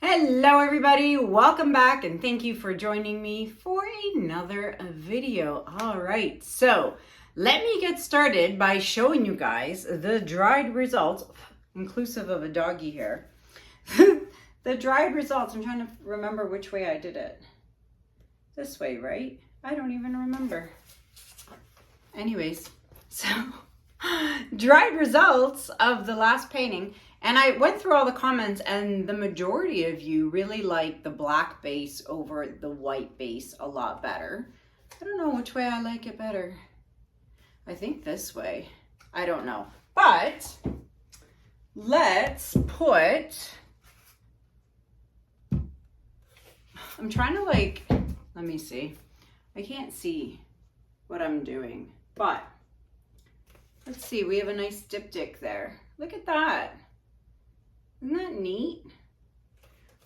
Hello everybody, welcome back and thank you for joining me for another video. All right, so let me get started by showing you guys the dried results, inclusive of a doggy here. The dried results, I'm trying to remember which way I did it. This way, right? I don't even remember. Anyways, so dried results of the last painting. And I went through all the comments and the majority of you really like the black base over the white base a lot better. I don't know which way I like it better. I think this way. I don't know. But let's put, I'm trying to let me see. I can't see what I'm doing, but let's see. We have a nice diptych there. Look at that. Isn't that neat?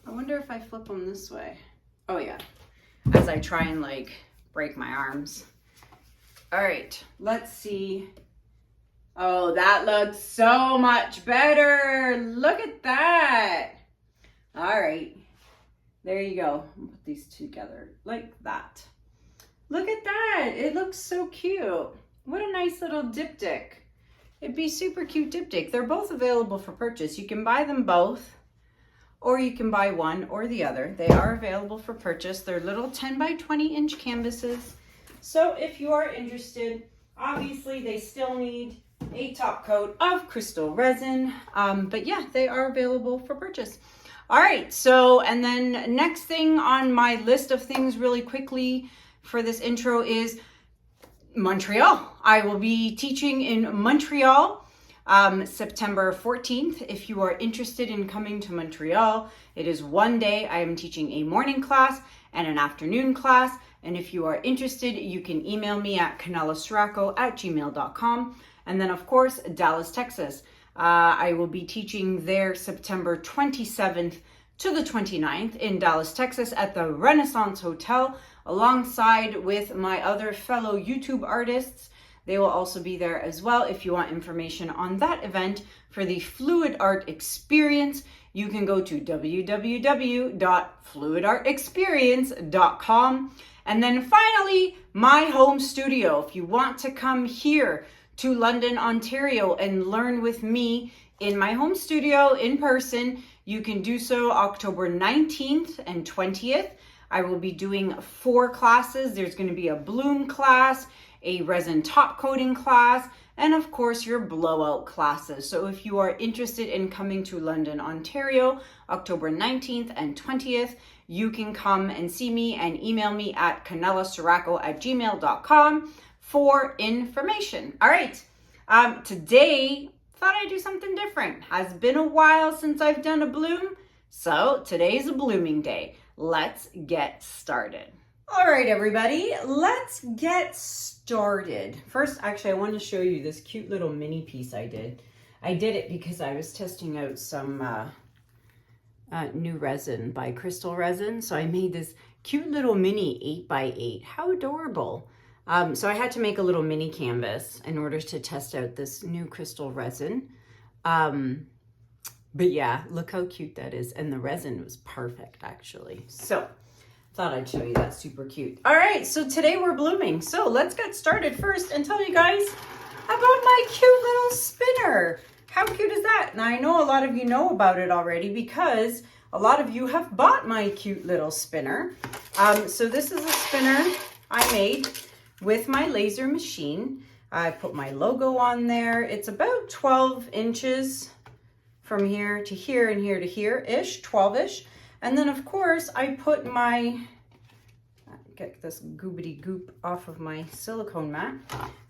I wonder if I flip them this way. Oh yeah, as I try and break my arms. All right, let's see. Oh, that looks so much better. Look at that. All right, there you go. I'll put these together like that. Look at that, it looks so cute. What a nice little diptych. It'd be super cute diptych. They're both available for purchase. You can buy them both, or you can buy one or the other. They are available for purchase. They're little 10 by 20 inch canvases. So if you are interested, obviously they still need a top coat of crystal resin. But yeah, they are available for purchase. All right, so, and then next thing on my list of things really quickly for this intro is Montreal. I will be teaching in Montreal September 14th. If you are interested in coming to Montreal, it is one day. I am teaching a morning class and an afternoon class. And if you are interested, you can email me at kanellaciraco@gmail.com. And then of course, Dallas, Texas. I will be teaching there September 27th to the 29th in Dallas, Texas at the Renaissance Hotel, alongside with my other fellow YouTube artists. They will also be there as well. If you want information on that event for the Fluid Art Experience, you can go to www.fluidartexperience.com. And then finally, my home studio. If you want to come here to London, Ontario and learn with me in my home studio in person, you can do so October 19th and 20th. I will be doing 4 classes. There's going to be a bloom class, a resin top coating class, and of course your blowout classes. So if you are interested in coming to London, Ontario, October 19th and 20th, you can come and see me and email me at kanellaciraco@gmail.com for information. All right, today, thought I'd do something different. Has been a while since I've done a bloom, so today's a blooming day. Let's get started. All right, everybody, let's get started. First, actually, I want to show you this cute little mini piece I did. I did it because I was testing out some new resin by Crystal Resin. So I made this cute little mini 8x8. How adorable. So I had to make a little mini canvas in order to test out this new crystal resin. But yeah, look how cute that is. And the resin was perfect, actually. So thought I'd show you that. Super cute. All right, so today we're blooming. So let's get started first and tell you guys about my cute little spinner. How cute is that? Now, I know a lot of you know about it already because a lot of you have bought my cute little spinner. So this is a spinner I made with my laser machine. I put my logo on there. It's about 12 inches from here to here and here to here-ish, 12-ish. And then of course I put my, get this goobity goop off of my silicone mat.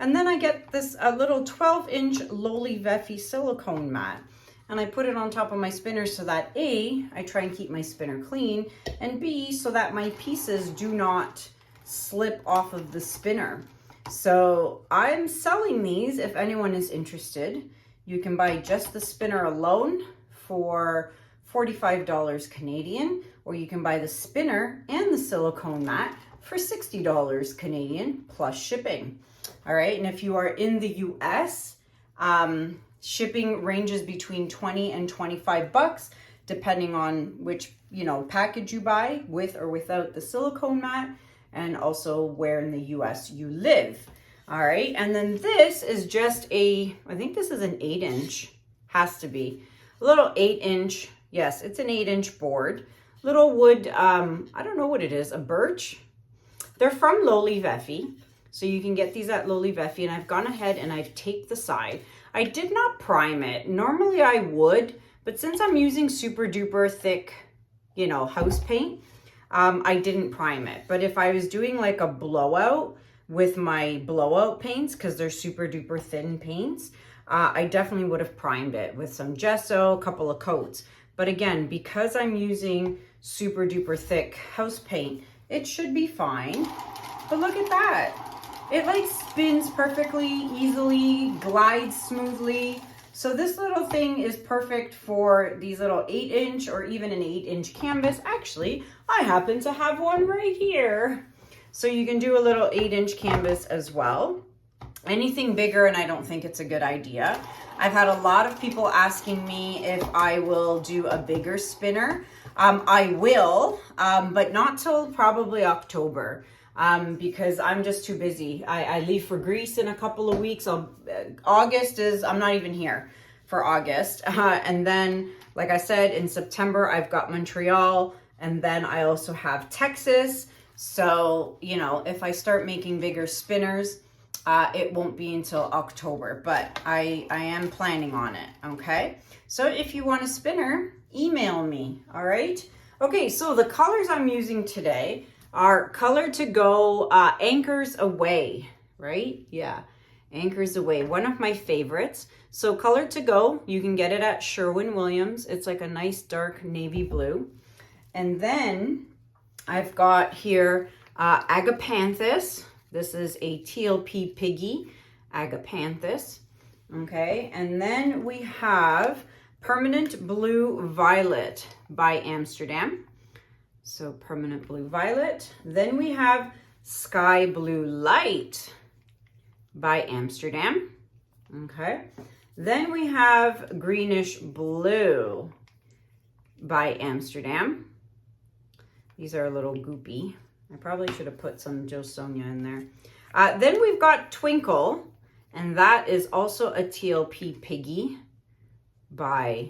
And then I get this little 12-inch LOLIVEFE silicone mat. And I put it on top of my spinner so that A, I try and keep my spinner clean, and B, so that my pieces do not slip off of the spinner. So I'm selling these if anyone is interested. You can buy just the spinner alone for $45 Canadian, or you can buy the spinner and the silicone mat for $60 Canadian plus shipping. All right, and if you are in the US, shipping ranges between 20 and 25 bucks, depending on which, you know, package you buy, with or without the silicone mat, and also where in the US you live. All right, and then this is just I think this is an 8-inch, has to be. A little 8-inch, yes, it's an 8-inch board. Little wood, I don't know what it is, a birch. They're from LOLIVEFE, so you can get these at LOLIVEFE, and I've gone ahead and I've taped the side. I did not prime it. Normally I would, but since I'm using super duper thick, you know, house paint, I didn't prime it. But if I was doing like a blowout with my blowout paints, because they're super duper thin paints, I definitely would have primed it with some gesso, a couple of coats. But again, because I'm using super duper thick house paint, it should be fine. But look at that. It like spins perfectly, easily, glides smoothly. So this little thing is perfect for these little 8-inch or even an 8-inch canvas. Actually, I happen to have one right here. So you can do a little 8-inch canvas as well. Anything bigger, and I don't think it's a good idea. I've had a lot of people asking me if I will do a bigger spinner. I will, but not till probably October, because I'm just too busy. I leave for Greece in a couple of weeks. August is, I'm not even here for August. And then, like I said, in September, I've got Montreal, and then I also have Texas. So, you know, if I start making bigger spinners, it won't be until October, but I am planning on it, okay? So if you want a spinner, email me, all right? Okay, so the colors I'm using today are Color to Go Anchors Aweigh, right? Yeah, Anchors Aweigh, one of my favorites. So Color to Go, you can get it at Sherwin-Williams. It's like a nice dark navy blue. And then I've got here Agapanthus. This is a TLP Piggy, Agapanthus, okay? And then we have Permanent Blue Violet by Amsterdam. So Permanent Blue Violet. Then we have Sky Blue Light by Amsterdam, okay? Then we have Greenish Blue by Amsterdam. These are a little goopy. I probably should have put some Jo Sonja in there. Then we've got Twinkle, and that is also a TLP Piggy by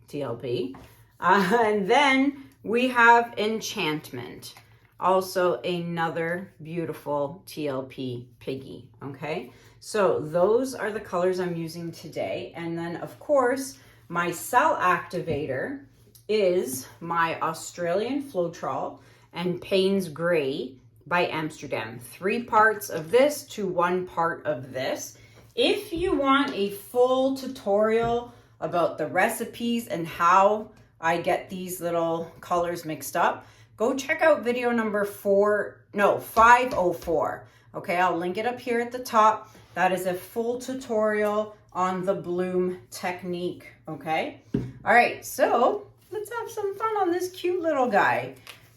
TLP. And then we have Enchantment, also another beautiful TLP Piggy, okay? So those are the colors I'm using today. And then, of course, my cell activator is my Australian Floetrol and Payne's Gray by Amsterdam. 3 parts of this to 1 part of this. If you want a full tutorial about the recipes and how I get these little colors mixed up, go check out video number 504. Okay, I'll link it up here at the top. That is a full tutorial on the bloom technique, okay? All right, so let's have some fun on this cute little guy.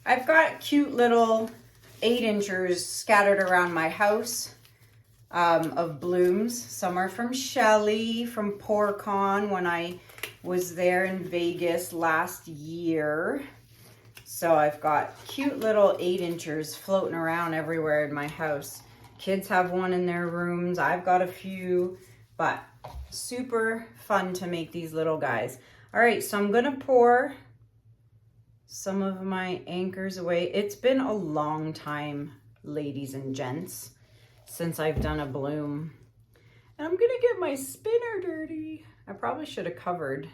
I've got cute little 8-inchers scattered around my house of blooms. Some are from Shelly, from PourCon when I was there in Vegas last year. So I've got cute little 8-inchers floating around everywhere in my house. Kids have one in their rooms. I've got a few, but super fun to make these little guys. All right, so I'm gonna pour some of my anchors away. It's been a long time, ladies and gents, since I've done a bloom. And I'm gonna get my spinner dirty. I probably should have covered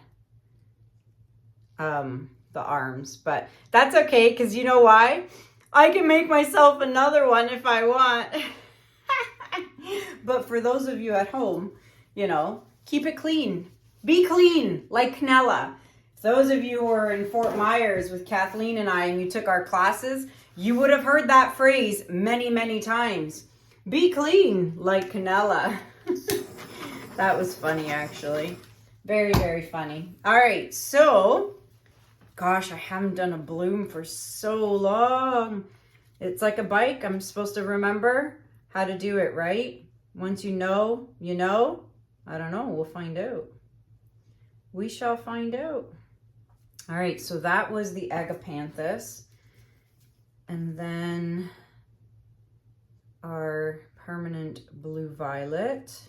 the arms, but that's okay, because you know why? I can make myself another one if I want. But for those of you at home, you know, keep it clean. Be clean, like Kanella. Those of you who are in Fort Myers with Kathleen and I, and you took our classes, you would have heard that phrase many, many times. Be clean, like Kanella. That was funny, actually. Very, very funny. All right, so, gosh, I haven't done a bloom for so long. It's like a bike. I'm supposed to remember how to do it, right? Once you know, you know. I don't know. We'll find out. We shall find out. All right, so that was the Agapanthus. And then our permanent blue violet.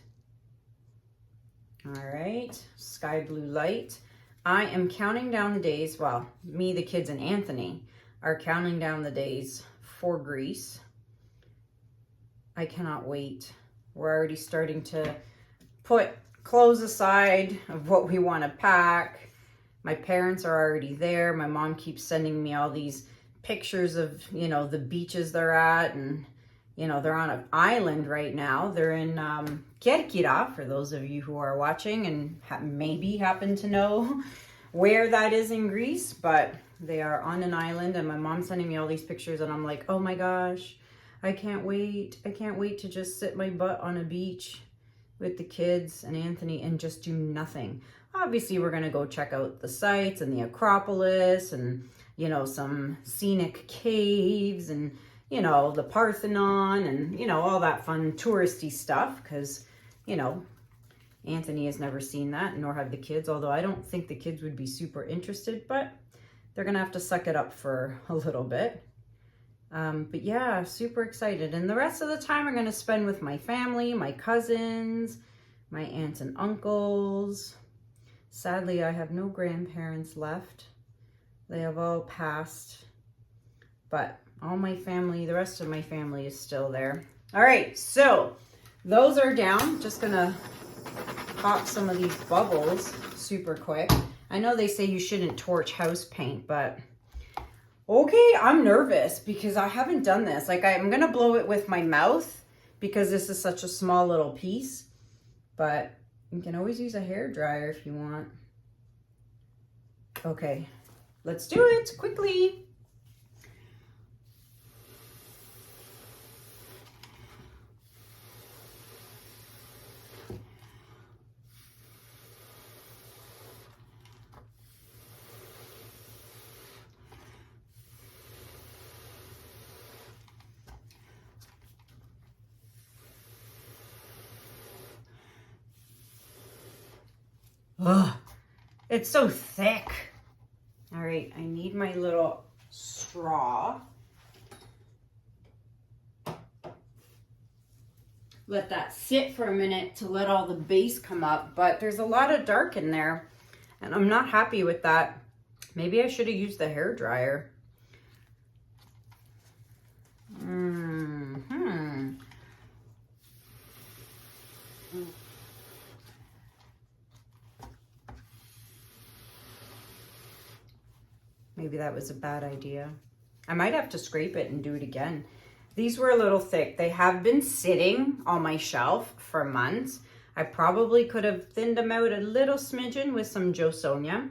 All right, sky blue light. I am counting down the days, well, me, the kids, and Anthony are counting down the days for Greece. I cannot wait. We're already starting to put clothes aside of what we want to pack. My parents are already there. My mom keeps sending me all these pictures of, you know, the beaches they're at, and you know, they're on an island right now. They're in Kerkira, for those of you who are watching and maybe happen to know where that is in Greece, but they are on an island, and my mom's sending me all these pictures, and I'm like, oh my gosh, I can't wait. I can't wait to just sit my butt on a beach with the kids and Anthony and just do nothing. Obviously, we're gonna go check out the sites and the Acropolis and, you know, some scenic caves and, you know, the Parthenon and, you know, all that fun touristy stuff, because, you know, Anthony has never seen that, nor have the kids, although I don't think the kids would be super interested, but they're gonna have to suck it up for a little bit. But yeah, super excited. And the rest of the time I'm gonna spend with my family, my cousins, my aunts and uncles. Sadly, I have no grandparents left. They have all passed, but all my family, the rest of my family is still there. All right, so those are down. Just gonna pop some of these bubbles super quick. I know they say you shouldn't torch house paint, but okay, I'm nervous because I haven't done this. Like, I'm gonna blow it with my mouth because this is such a small little piece, but you can always use a hair dryer if you want. Okay, let's do it quickly. Ugh, it's so thick. All right, I need my little straw. Let that sit for a minute to let all the base come up, but there's a lot of dark in there, and I'm not happy with that. Maybe I should have used the hair dryer. Maybe that was a bad idea. I might have to scrape it and do it again. These were a little thick. They have been sitting on my shelf for months. I probably could have thinned them out a little smidgen with some Jo Sonja.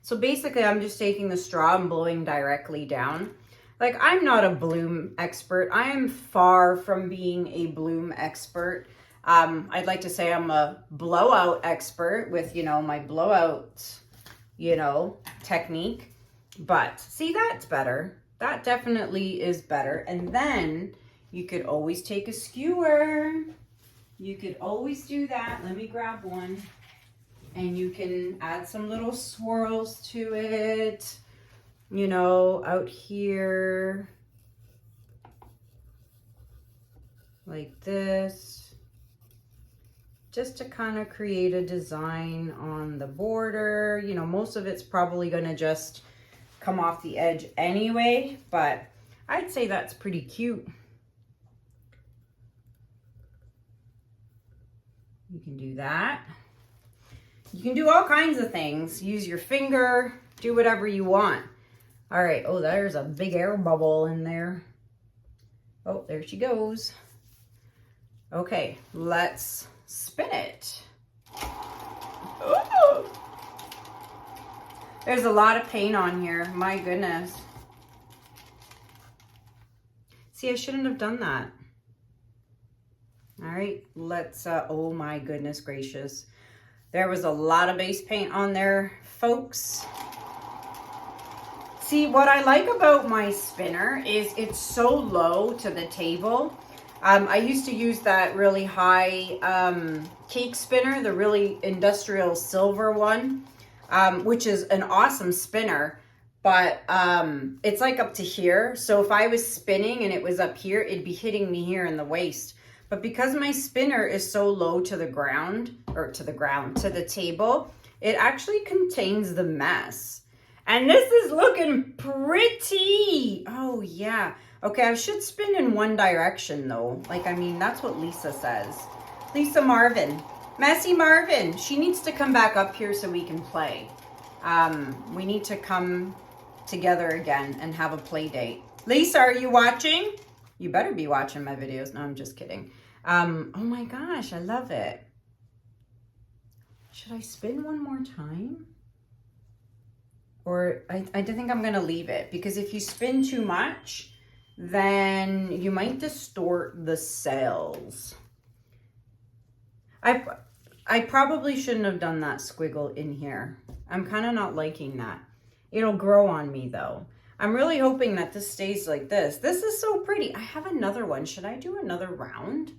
So basically, I'm just taking the straw and blowing directly down. Like, I'm not a bloom expert. I am far from being a bloom expert. I'd like to say I'm a blowout expert with, you know, my blowout, you know, technique. But see, that's better. That definitely is better. And then you could always take a skewer. You could always do that. Let me grab one. And you can add some little swirls to it, you know, out here, like this. Just to kind of create a design on the border. You know, most of it's probably going to just come off the edge anyway, but I'd say that's pretty cute. You can do that. You can do all kinds of things. Use your finger, do whatever you want. All right, oh, there's a big air bubble in there. Oh, there she goes. Okay, let's spin it. Ooh. There's a lot of paint on here. My goodness. See, I shouldn't have done that. All right, let's, oh my goodness gracious. There was a lot of base paint on there, folks. See, what I like about my spinner is it's so low to the table. I used to use that really high cake spinner, the really industrial silver one, which is an awesome spinner, but it's like up to here. So if I was spinning and it was up here, it'd be hitting me here in the waist. But because my spinner is so low to the ground, or to the table, it actually contains the mess. And this is looking pretty. Oh yeah. Okay, I should spin in one direction though. Like, I mean, that's what Lisa says. Lisa Marvin. Messy Marvin. She needs to come back up here so we can play. We need to come together again and have a play date. Lisa, are you watching? You better be watching my videos. No, I'm just kidding. Oh my gosh, I love it. Should I spin one more time? Or I think I'm gonna leave it, because if you spin too much, then you might distort the cells. I probably shouldn't have done that squiggle in here. I'm kind of not liking that. It'll grow on me though. I'm really hoping that this stays like this. This is so pretty. I have another one. Should I do another round?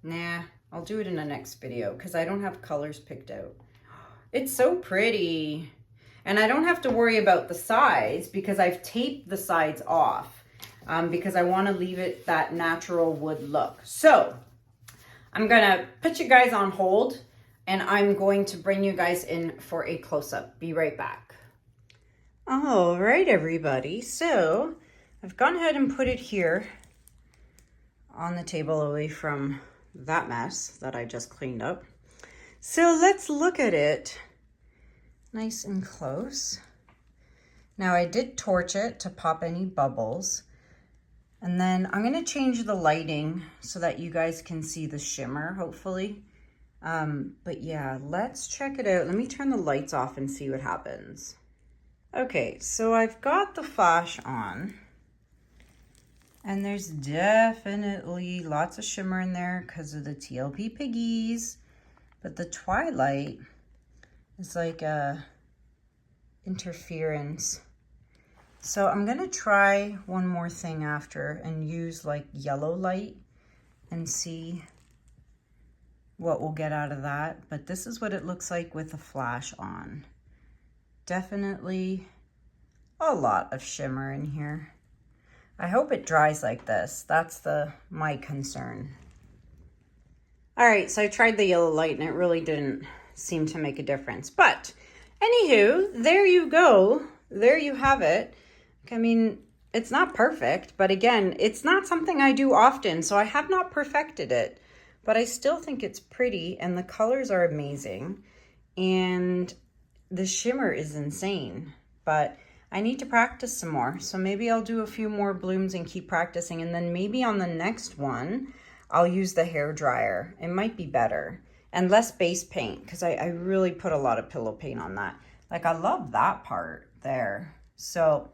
Nah, I'll do it in the next video because I don't have colors picked out. It's so pretty. And I don't have to worry about the sides because I've taped the sides off because I want to leave it that natural wood look. So I'm going to put you guys on hold and I'm going to bring you guys in for a close-up. Be right back. All right, everybody. So I've gone ahead and put it here on the table away from that mess that I just cleaned up. So let's look at it. Nice and close. Now I did torch it to pop any bubbles. And then I'm going to change the lighting so that you guys can see the shimmer, hopefully. But yeah, let's check it out. Let me turn the lights off and see what happens. Okay, so I've got the flash on. And there's definitely lots of shimmer in there because of the TLP piggies. But the twilight is like a interference. So I'm gonna try one more thing after and use like yellow light and see what we'll get out of that. But this is what it looks like with the flash on. Definitely a lot of shimmer in here. I hope it dries like this. That's my concern. All right, so I tried the yellow light and it really didn't seem to make a difference. But anywho, there you go. There you have it. I mean, it's not perfect, but again, it's not something I do often, so I have not perfected it. But I still think it's pretty and the colors are amazing. And the shimmer is insane. But I need to practice some more. So maybe I'll do a few more blooms and keep practicing. And then maybe on the next one, I'll use the hair dryer. It might be better. And less base paint, because I really put a lot of pillow paint on that. Like, I love that part there. So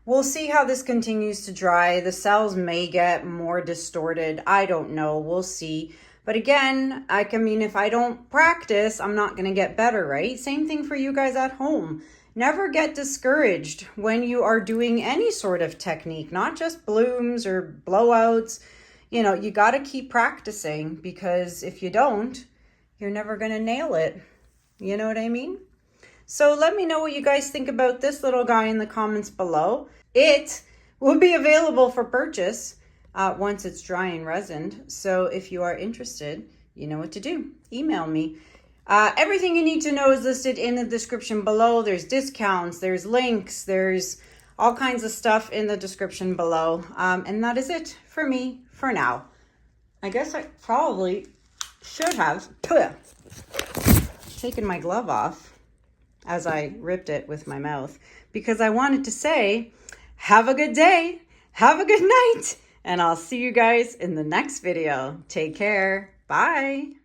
we'll see how this continues to dry. The cells may get more distorted. I don't know. We'll see. But again, I mean, if I don't practice, I'm not going to get better, right? Same thing for you guys at home. Never get discouraged when you are doing any sort of technique, not just blooms or blowouts. You know, you got to keep practicing, because if you don't, you're never going to nail it. You know what I mean? So let me know what you guys think about this little guy in the comments below. It will be available for purchase once it's dry and resined. So if you are interested, you know what to do. Email me. Everything you need to know is listed in the description below. There's discounts, there's links, there's all kinds of stuff in the description below. And that is it for me for now. I guess I probably should have taken my glove off as I ripped it with my mouth, because I wanted to say, have a good day, have a good night, and I'll see you guys in the next video. Take care. Bye.